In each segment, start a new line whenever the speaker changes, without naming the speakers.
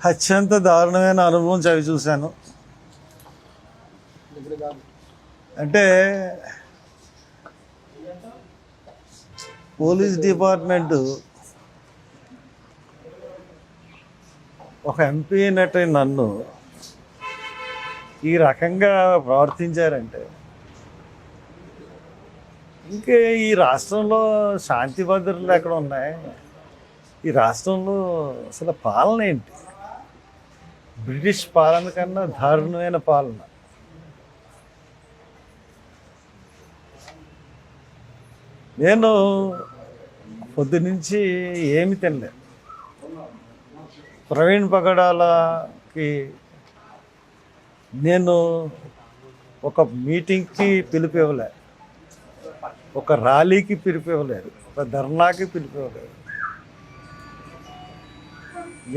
అత్యంత దారుణమైన అనుభవం చవి చూశాను. అంటే పోలీస్ డిపార్ట్మెంటు ఒక ఎంపీ అయినట్టు నన్ను ఈ రకంగా ప్రవర్తించారంటే ఇంకే ఈ రాష్ట్రంలో శాంతి భద్రతలు ఎక్కడ ఉన్నాయి? ఈ రాష్ట్రంలో అసలు పాలన ఏంటి? బ్రిటిష్ పాలన కన్నా దారుణమైన పాలన. నేను పొద్దునుంచి ఏమి తినలేదు. ప్రవీణ్ పగడాలకి నేను ఒక మీటింగ్కి పిలుపు ఇవ్వలే, ఒక ర్యాలీకి పిలుపు ఇవ్వలేదు, ఒక ధర్నాకి పిలుపు ఇవ్వలేదు.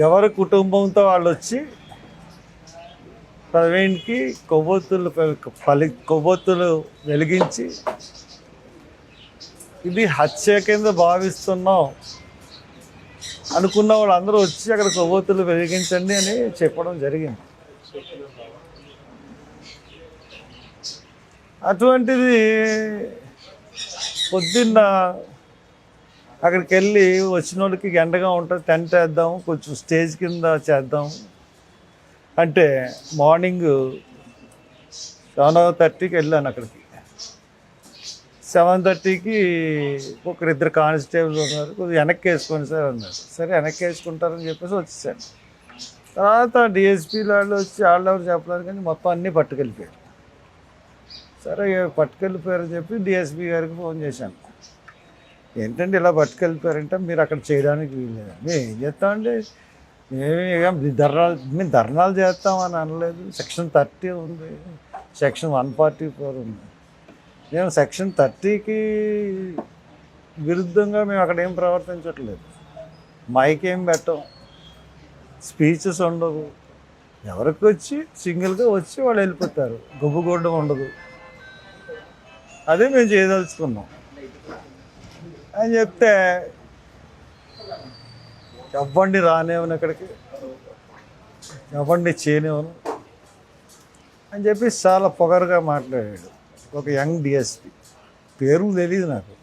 ఎవరి కుటుంబంతో వాళ్ళు వచ్చి ప్రవీణ్కి కొవ్వొత్తులు వెలిగించి ఇది హత్య కింద భావిస్తున్నాం అనుకున్న వాళ్ళందరూ వచ్చి అక్కడ కొవ్వొత్తులు వెలిగించండి అని చెప్పడం జరిగింది. అటువంటిది పొద్దున్న అక్కడికి వెళ్ళి వచ్చిన వాళ్ళకి ఎండగా ఉంటుంది, టెంట్ వేద్దాం, కొంచెం స్టేజ్ కింద చేద్దాం అంటే మార్నింగ్ 7:30కి వెళ్ళాను. అక్కడికి 7:30కి ఇద్దరు కానిస్టేబుల్ ఉన్నారు, కొద్దిగా వెనక్కి వేసుకోండి సార్ అన్నారు. సరే వెనక్కి వేసుకుంటారని చెప్పేసి వచ్చేసాను. తర్వాత డిఎస్పీ వాళ్ళు వచ్చి వాళ్ళెవరు చెప్పలేదు కానీ మొత్తం అన్నీ పట్టుకెళ్ళిపోయారు. సరే పట్టుకెళ్ళిపోయారని చెప్పి డిఎస్పీ గారికి ఫోన్ చేశాను. ఏంటంటే ఇలా పట్టుకెళ్ళిపోయారంటే మీరు అక్కడ చేయడానికి వీల్లేదు. మేము ఏం చేస్తామండి, మేము ధర్నాలు చేస్తామని అనలేదు. సెక్షన్ 30 ఉంది, సెక్షన్ 144 ఉంది. మేము సెక్షన్ 30కి విరుద్ధంగా మేము అక్కడ ఏం ప్రవర్తించట్లేదు. మైక్ ఏం పెట్టం, స్పీచెస్ ఉండవు. ఎవరికి వచ్చి సింగిల్గా వచ్చి వాళ్ళు వెళ్ళిపోతారు, గుబ్బగూడడం ఉండదు. అదే మేము చేయదలుచుకున్నాం అని చెప్తే ఎవ్వండి రానివ్వను, ఇక్కడికి ఎవ్వండి చేయనివ్వను అని చెప్పి చాలా పొగరుగా మాట్లాడాడు ఒక యంగ్ డిఎస్పీ. పేరు తెలియదు నాకు.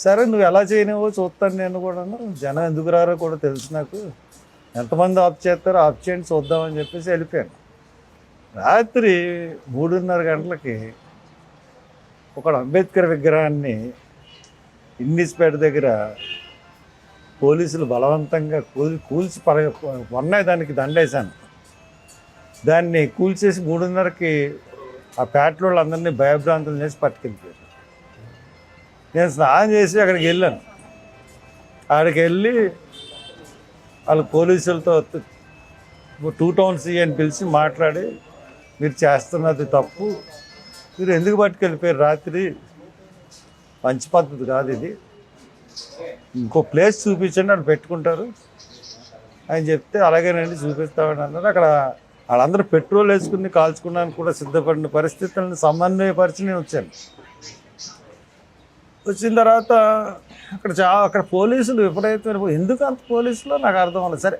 సరే నువ్వు ఎలా చేయనివో చూస్తాను నేను కూడాను, జనం ఎందుకు రారో కూడా తెలుసు నాకు, ఎంతమంది ఆఫ్ చేస్తారో ఆఫ్ చేయండి చూద్దామని చెప్పేసి వెళ్ళిపోయాను. రాత్రి 3:30 గంటలకి ఒక అంబేద్కర్ విగ్రహాన్ని ఇండిస్పేట దగ్గర పోలీసులు బలవంతంగా కూల్చి ఉన్నాయి, దానికి దండేశాను. దాన్ని కూల్చేసి 3:30కి ఆ పేటలో వాళ్ళందరినీ భయభ్రాంతులు చేసి పట్టుకెళ్ళిపోయారు. నేను స్నానం చేసి అక్కడికి వెళ్ళాను. అక్కడికి వెళ్ళి వాళ్ళు పోలీసులతో 2 టౌన్స్ అని పిలిచి మాట్లాడి మీరు చేస్తున్నది తప్పు, మీరు ఎందుకు పట్టుకెళ్ళిపోయారు రాత్రి, మంచి పద్ధతి కాదు ఇది, ఇంకో ప్లేస్ చూపించండి వాళ్ళు పెట్టుకుంటారు అని చెప్తే అలాగేనండి చూపిస్తామని అన్నారు. అక్కడ వాళ్ళందరూ పెట్రోల్ వేసుకుని కాల్చుకోవడానికి కూడా సిద్ధపడిన పరిస్థితులను సమన్వయపరిచి నేను వచ్చాను. వచ్చిన తర్వాత అక్కడ పోలీసులు విపరీతమైన, ఎందుకు అంత పోలీసులో నాకు అర్థం అవ్వలేదు. సరే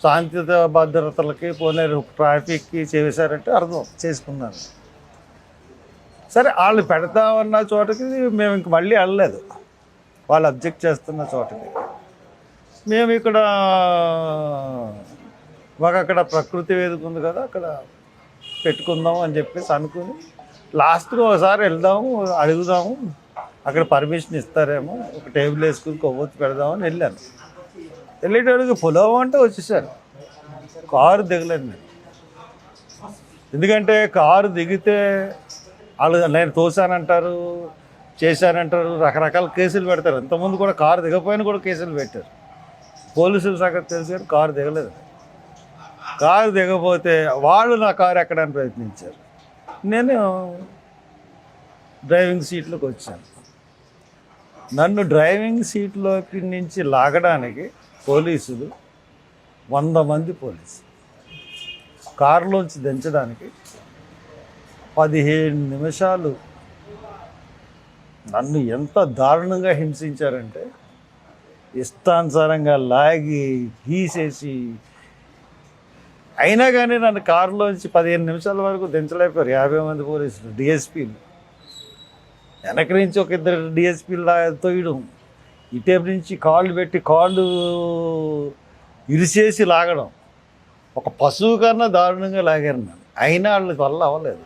శాంతి భద్రతలకి పోనీ ట్రాఫిక్కి చేశారంటే అర్థం చేసుకున్నాను. సరే వాళ్ళు పెడతామన్న చోటకి మేము ఇంక మళ్ళీ వెళ్ళలేదు, వాళ్ళు అబ్జెక్ట్ చేస్తున్న చోటకి. మేము ఇక్కడ మాకు అక్కడ ప్రకృతి వేదిక ఉంది కదా, అక్కడ పెట్టుకుందాం అని చెప్పేసి అనుకుని లాస్ట్గా ఒకసారి వెళ్దాము అడుగుదాము, అక్కడ పర్మిషన్ ఇస్తారేమో, ఒక టేబుల్ వేసుకుని కొవ్వొత్తి పెడదామని వెళ్ళాను. వెళ్ళేటడుగు పొలం అంటే వచ్చేసారు, కారు దిగలేదు నేను. ఎందుకంటే కారు దిగితే వాళ్ళు నేను తోసానంటారు, చేశానంటారు, రకరకాల కేసులు పెడతారు. ఇంతకుముందు కూడా కారు దిగపోయినా కూడా కేసులు పెట్టారు. పోలీసులు సంగతి తెలుసు కానీ కారు దిగలేదు. కారు దిగపోతే వాళ్ళు నా కారు ఎక్కడానికి ప్రయత్నించారు. నేను డ్రైవింగ్ సీట్లోకి వచ్చాను. నన్ను డ్రైవింగ్ సీట్లోకి నుంచి లాగడానికి పోలీసులు 100 మంది పోలీసులు, కారులోంచి దించడానికి 15 నిమిషాలు నన్ను ఎంత దారుణంగా హింసించారంటే ఇష్టానుసారంగా లాగి గీసేసి, అయినా కానీ నన్ను కారులోంచి 15 నిమిషాల వరకు దించలేకపోయారు 50 మంది పోలీసులు, డిఎస్పీలు. వెనక నుంచి ఒక ఇద్దరు డిఎస్పీలు తోయడం, ఇటేపు నుంచి కాళ్ళు పెట్టి కాళ్ళు ఇరిసేసి లాగడం, ఒక పశువు కన్నా దారుణంగా లాగారు నన్ను. అయినా వాళ్ళ వల్ల అవ్వలేదు.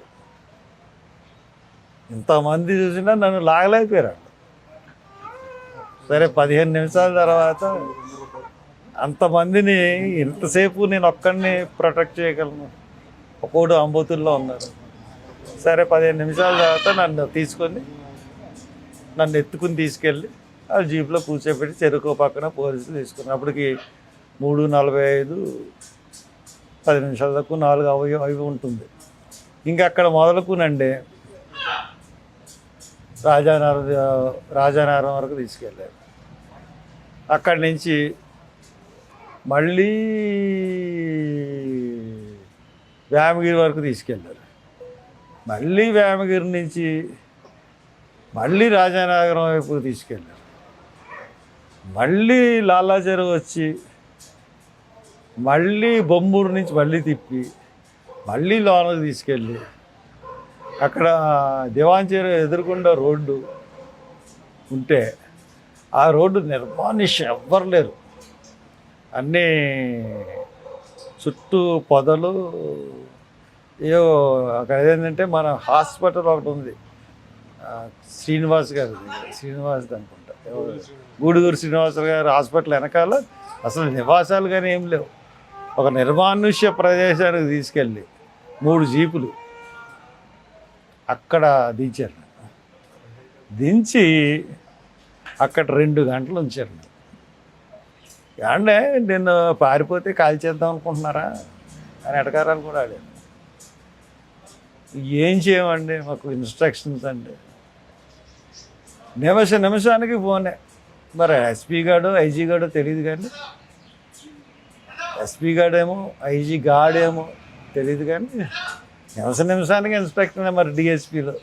ఇంతమంది చూసినా నన్ను లాగలేకపోయారు. సరే 15 నిమిషాల తర్వాత అంతమందిని ఇంతసేపు నేను ఒక్కడిని ప్రొటెక్ట్ చేయగలను, ఒక్కోడు అంబోతుల్లో ఉన్నారు. సరే 15 నిమిషాల తర్వాత నన్ను ఎత్తుకుని తీసుకెళ్ళి ఆ జీప్లో కూర్చోబెట్టి చెరుకు పక్కన పోలీసులు తీసుకున్నారు. అప్పటికి 3:45, 10 నిమిషాల దాకా 4 అవి ఉంటుంది. ఇంకా అక్కడ మొదలుకునండి రాజానగరం వరకు తీసుకెళ్ళారు. అక్కడి నుంచి మళ్ళీ వేమగిరి వరకు తీసుకెళ్ళారు. మళ్ళీ వేమగిరి నుంచి మళ్ళీ రాజానగరం వైపు తీసుకెళ్ళారు. మళ్ళీ లాలాచెరు వచ్చి మళ్ళీ బొమ్మూరు నుంచి మళ్ళీ తిప్పి మళ్ళీ లోనకి తీసుకెళ్ళి అక్కడ దివాంచెరు ఎదురుకుండా రోడ్డు ఉంటే ఆ రోడ్డు నిర్మానుష్యం, ఎవ్వరు లేరు. అన్నీ చుట్టూ పొదలు. ఏవో అక్కడ ఏంటంటే మన హాస్పిటల్ ఒకటి ఉంది, శ్రీనివాస్ అనుకుంటా, గూడుగురు శ్రీనివాస గారు హాస్పిటల్ వెనకాల అసలు నివాసాలు కానీ ఏం లేవు. ఒక నిర్మానుష్య ప్రదేశానికి తీసుకెళ్ళి 3 జీపులు అక్కడ దించారు. దించి అక్కడ 2 గంటలు ఉంచారు. అంటే నేను పారిపోతే కాల్చేద్దాం అనుకుంటున్నారా అని ఎటకారాలు కూడా ఆడాను. ఏం చేయమండి, మాకు ఇన్స్ట్రక్షన్స్ అండి. నిమిషానికి ఫోనే. మరి ఎస్పీ గాడో ఐజీ గాడో తెలియదు, కానీ ఎస్పీ గాడేమో ఐజీ గాడేమో తెలియదు, కానీ నిమిషానికి ఇన్స్ట్రక్షన్. మరి డిఎస్పీలో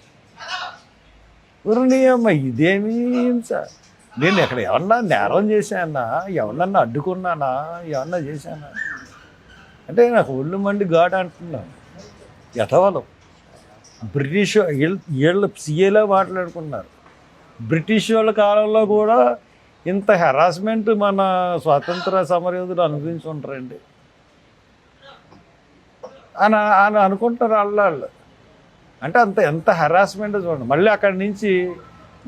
అమ్మ ఇదేమీ సార్, నేను ఎక్కడ ఎవరన్నా నేరం చేశానా, ఎవరన్నా అడ్డుకున్నానా, ఏమన్నా చేశానా అంటే నాకు ఒళ్ళు మండి ఘాట్ అంటున్నాను. యథవలం బ్రిటిష్ వీళ్ళు సీఏలో మాట్లాడుకున్నారు. బ్రిటిష్ వాళ్ళ కాలంలో కూడా ఇంత హెరాస్మెంట్ మన స్వాతంత్ర సమరయోధులు అనుభవించుంటారండి అని అనుకుంటారు వాళ్ళు. అంటే ఎంత హెరాస్మెంట్ చూడండి. మళ్ళీ అక్కడి నుంచి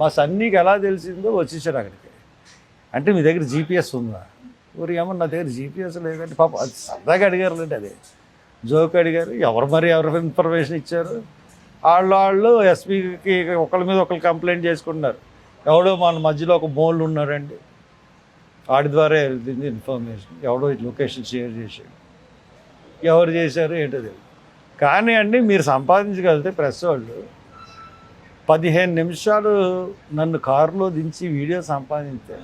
మా సన్నీకి ఎలా తెలిసిందో వచ్చేసారు అక్కడికి. అంటే మీ దగ్గర జీపీఎస్ ఉందా? ఊరి ఏమో నా దగ్గర జీపీఎస్ లేదండి. పాప అది సరదాగా అడిగారులేండి, అదే జోక్ అడిగారు. ఎవరు ఇన్ఫర్మేషన్ ఇచ్చారు? వాళ్ళు ఎస్పీకి ఒకళ్ళ మీద ఒకళ్ళు కంప్లైంట్ చేసుకుంటున్నారు. ఎవడో మన మధ్యలో ఒక మోళ్ళు ఉన్నారండి, వాడి ద్వారా వెళ్తుంది ఇన్ఫర్మేషన్. ఎవడో లొకేషన్ షేర్ చేశాడు, ఎవరు చేశారు ఏంటో తెలియదు. కానీ అండి మీరు సంపాదించగలిగితే ప్రెస్ వాళ్ళు 15 నిమిషాలు నన్ను కారులో దించి వీడియో సంపాదించే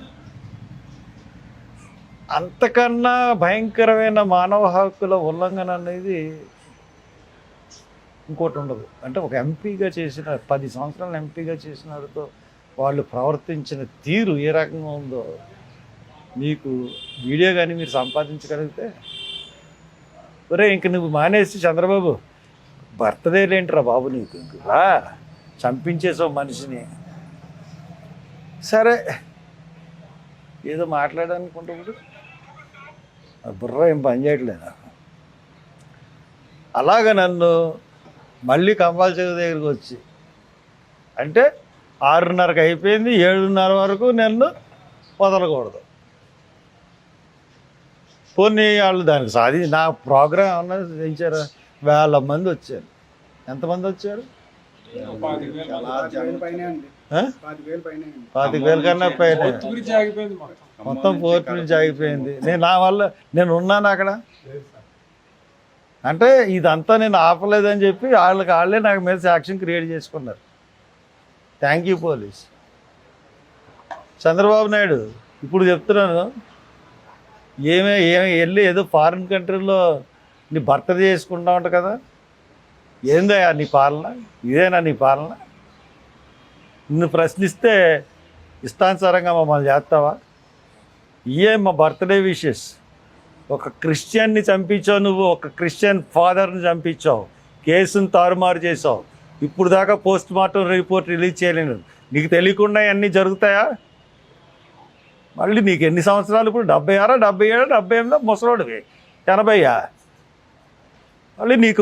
అంతకన్నా భయంకరమైన మానవ హక్కుల ఉల్లంఘన అనేది ఇంకోటి ఉండదు. అంటే ఒక ఎంపీగా చేసిన 10 సంవత్సరాలు ఎంపీగా చేసిన వారితో వాళ్ళు ప్రవర్తించిన తీరు ఏ రకంగా ఉందో మీకు వీడియో కానీ మీరు సంపాదించగలిగితే, ఒరే ఇంక నువ్వు మానేసి చంద్రబాబు బర్త్డే లేంట్రా బాబు నీకు, రా చంపించేసావు మనిషిని. సరే ఏదో మాట్లాడాలనుకుంటే బుర్ర ఏం పని చేయట్లేదు. అలాగ నన్ను మళ్ళీ కంబాల చెరువు దగ్గరికి వచ్చి, అంటే 6:30కి అయిపోయింది, 7:30 వరకు నన్ను వదలకూడదు. పోనీ వాళ్ళు దానికి నా ప్రోగ్రాం ఏమన్నా చేయించారా? 1000 మంది వచ్చారు. ఎంతమంది వచ్చారు? 25,000 కన్నా పైన. మొత్తం 4 నుంచి ఆగిపోయింది. నేను ఉన్నాను అక్కడ. అంటే ఇదంతా నేను ఆపలేదని చెప్పి వాళ్ళే నాకు మీద సాక్ష్యం క్రియేట్ చేసుకున్నారు. Thank you police. Chandrababu Naidu ఇప్పుడు చెప్తున్నాను, వెళ్ళి ఏదో ఫారిన్ కంట్రీలో నీ బర్త్డే చేసుకుంటా ఉంటా కదా, ఏందయ్యా నీ పాలన? ఇదేనా నీ పాలన? నిన్ను ప్రశ్నిస్తే ఇష్టానుసారంగా మమ్మల్ని చేస్తావా? ఇయే మా బర్త్డే విషెస్. ఒక క్రిస్టియన్ని చంపించావు నువ్వు, ఒక క్రిస్టియన్ ఫాదర్ని చంపించావు, కేసును తారుమారు చేసావు. ఇప్పుడు దాకా పోస్ట్ మార్టం రిపోర్ట్ రిలీజ్ చేయలేను. నీకు తెలియకుండా అన్నీ జరుగుతాయా? మళ్ళీ నీకు ఎన్ని సంవత్సరాలు ఇప్పుడు? 76, 77, 78, ముసలోడివి 80. మళ్ళీ నీకు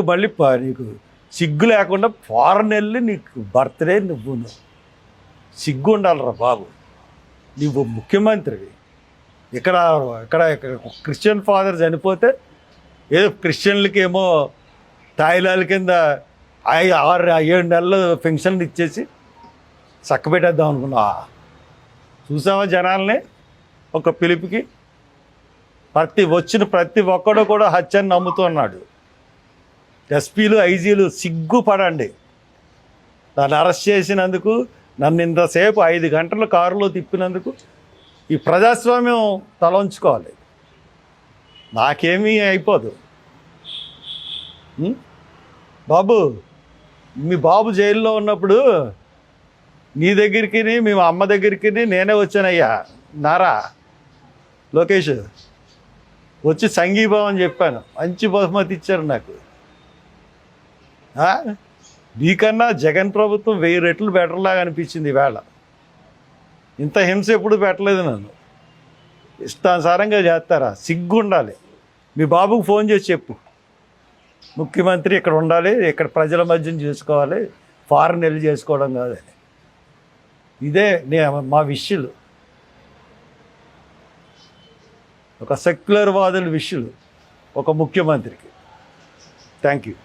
నీకు సిగ్గు లేకుండా ఫారెన్ వెళ్ళి నీకు బర్త్డే నువ్వు సిగ్గు ఉండాలిరా బాబు. నువ్వు ముఖ్యమంత్రివి. ఇక్కడ ఇక్కడ క్రిస్టియన్ ఫాదర్ చనిపోతే ఏదో క్రిస్టియన్లకి ఏమో తాయిలాల కింద 6-7 నెలలు పెన్షన్లు ఇచ్చేసి చక్కబెట్టేద్దాం అనుకున్నా. చూసావా జనాల్ని ఒక పిలుపుకి? ప్రతి ఒక్కడు కూడా హత్యని నమ్ముతున్నాడు. ఎస్పీలు, ఐజీలు సిగ్గుపడండి. నన్ను అరెస్ట్ చేసినందుకు, నన్ను ఇంతసేపు 5 గంటలు కారులో తిప్పినందుకు ఈ ప్రజాస్వామ్యం తలంచుకోవాలి. నాకేమీ అయిపోదు. బాబు, మీ బాబు జైల్లో ఉన్నప్పుడు నీ దగ్గరికి, మీ అమ్మ దగ్గరికి నేనే వచ్చానయ్యా. నారా లోకేష్ వచ్చి సంఘీభావం చెప్పాను. మంచి బహుమతి ఇచ్చారు నాకు. నీకన్నా జగన్ ప్రభుత్వం 1000 రెట్లు బెటర్లాగా అనిపించింది ఈవేళ. ఇంత హింస ఎప్పుడు పెట్టలేదు నన్ను. ఇష్టానుసారంగా చేస్తారా? సిగ్గు ఉండాలి. మీ బాబుకు ఫోన్ చేసి చెప్పు, ముఖ్యమంత్రి ఇక్కడ ఉండాలి, ఇక్కడ ప్రజల మధ్యన చేసుకోవాలి, ఫారెన్ వెళ్ళి చేసుకోవడం కాదని. ఇదే మా విషయాలు. ఒక సెక్యులర్ వాదుల విషయాలు ఒక ముఖ్యమంత్రికి. Thank you.